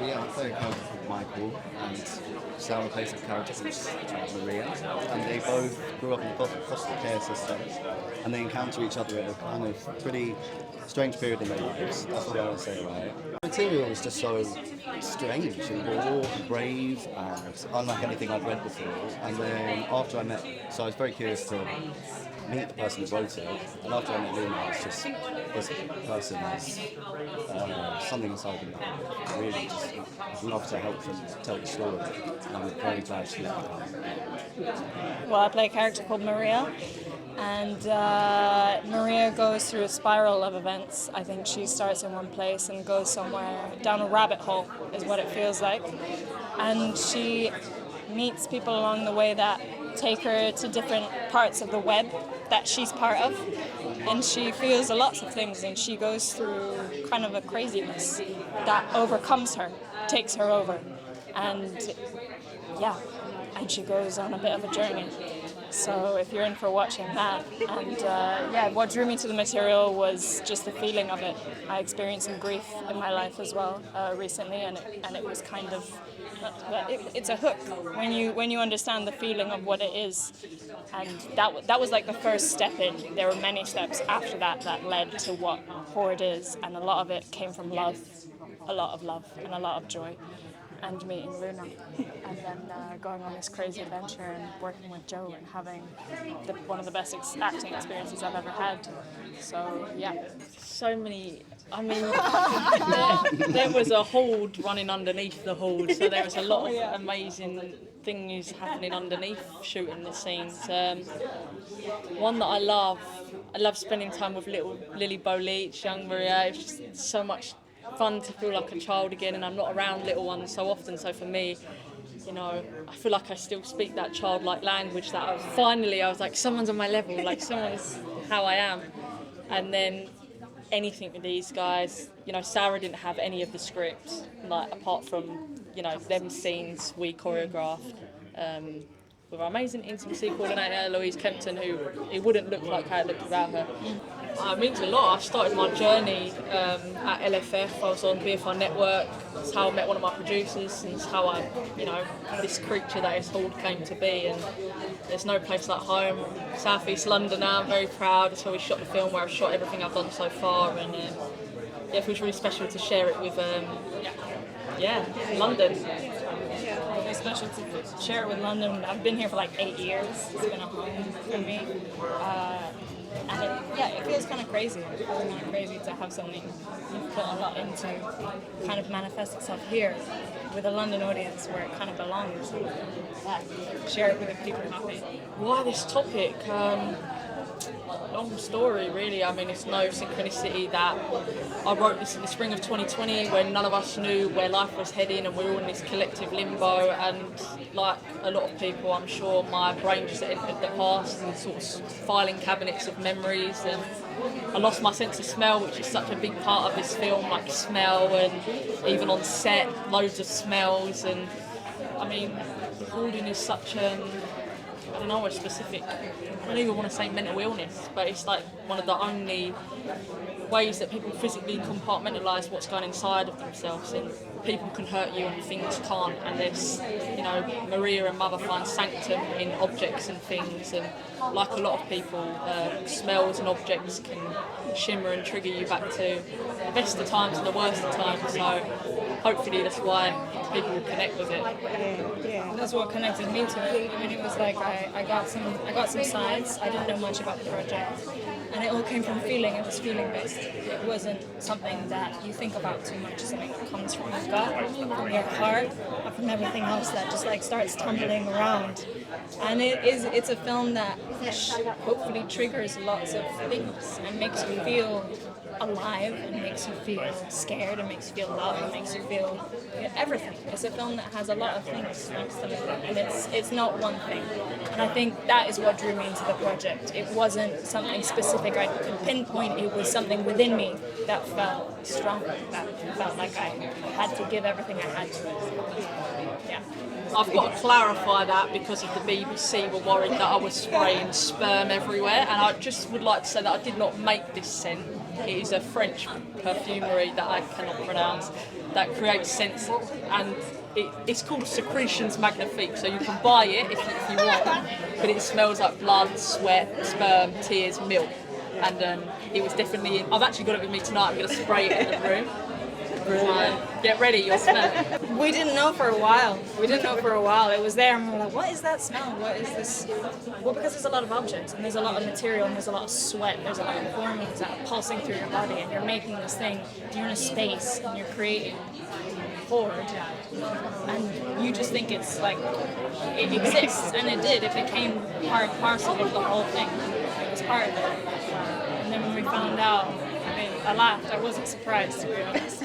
yeah, I play a character called Michael, and Sarah plays a character called Maria, and they both grew up in the foster care system, and they encounter each other at a kind of pretty strange period in their lives. That's what I want to say about it. The material was just so strange and raw, brave, and unlike anything I'd read before. And then after I met, so I was very curious to meet the person who wrote it, and after I met Luna, it's just this person has something inside them that really just love to help them tell the story, and I'm very glad she let me. Well, I play a character called Maria, and Maria goes through a spiral of events. I think she starts in one place and goes somewhere down a rabbit hole, is what it feels like. And she meets people along the way that take her to different parts of the web that she's part of, and she feels lots of things, and she goes through kind of a craziness that overcomes her, takes her over, and and she goes on a bit of a journey. So if you're in for watching that, and what drew me to the material was just the feeling of it. I experienced some grief in my life as well recently, and it was kind of it's a hook when you understand the feeling of what it is, and that was like the first step in. There were many steps after that led to what Horde is, and a lot of it came from love, a lot of love and a lot of joy. And meeting Luna, and then going on this crazy adventure and working with Joe and having one of the best acting experiences I've ever had. So yeah. So many. I mean, there was a horde running underneath the horde, so there was a lot of amazing things happening underneath shooting the scenes. One that I love spending time with little Lily Boleach, young Maria. It's just so much fun to feel like a child again, and I'm not around little ones so often, so for me, I feel like I still speak that childlike language that I was like, someone's on my level, like someone's how I am. And then anything with these guys, Sarah didn't have any of the scripts, like apart from them scenes we choreographed with our amazing intimacy coordinator Louise Kempton, who it wouldn't look like how it looked without her. It means a lot. I started my journey at LFF. I was on BFR Network. That's how I met one of my producers, and it's how this creature that is Horde came to be. And there's no place like home. South East London now, I'm very proud. That's where we shot the film, where I've shot everything I've done so far. And it feels really special to share it with, London. Yeah, really special to share it with London. I've been here for like 8 years. It's been a home for me. And it feels kind of crazy. It feels kind of crazy to have something you've put a lot into kind of manifest itself here with a London audience where it kind of belongs. Share it with the people happy. Why this topic? Long story, really. I mean, it's no synchronicity that I wrote this in the spring of 2020 when none of us knew where life was heading, and we were all in this collective limbo. And like a lot of people, I'm sure my brain just entered the past and sort of filing cabinets of memories. And I lost my sense of smell, which is such a big part of this film, like smell, and even on set, loads of smells. And I mean, recording is such a specific, I don't even want to say mental illness, but it's like one of the only ways that people physically compartmentalise what's going inside of themselves, and people can hurt you and things can't, and there's, Maria and Mother find sanctum in objects and things, and like a lot of people, smells and objects can shimmer and trigger you back to the best of times and the worst of times, so hopefully that's why people will connect with it. Yeah, that's what connected me to it. I mean, it was like I got some sides. I didn't know much about the project, and it all came from feeling. It was feeling based. It wasn't something that you think about too much. Something that comes from your gut, from your heart, and from everything else that just like starts tumbling around. And it's a film that hopefully triggers lots of things and makes you feel alive, and makes you feel scared, and makes you feel love, and makes you feel everything. It's a film that has a lot of things next to it, and it's not one thing. And I think that is what drew me into the project. It wasn't something specific I could pinpoint. It was something within me that felt strong, that felt like I had to give everything I had to it. Yeah. I've got to clarify that because of the BBC were worried that I was spraying sperm everywhere, and I just would like to say that I did not make this scent. It is a French perfumery that I cannot pronounce that creates scents, and it's called Secretions Magnifique. So you can buy it if you want, but it smells like blood, sweat, sperm, tears, milk. And it was definitely. I've actually got it with me tonight. I'm going to spray it in the room. So get ready, you'll smell it. We didn't know for a while. It was there, and we were like, what is that smell? What is this? Well, because there's a lot of objects, and there's a lot of material, and there's a lot of sweat, there's a lot of hormones that are pulsing through your body, and you're making this thing, you're in a space, and you're creating horde, and you just think it's like, it exists, and it did. It became part and parcel of the whole thing. It was part of it. And then when we found out, I mean, I laughed. I wasn't surprised, to be honest.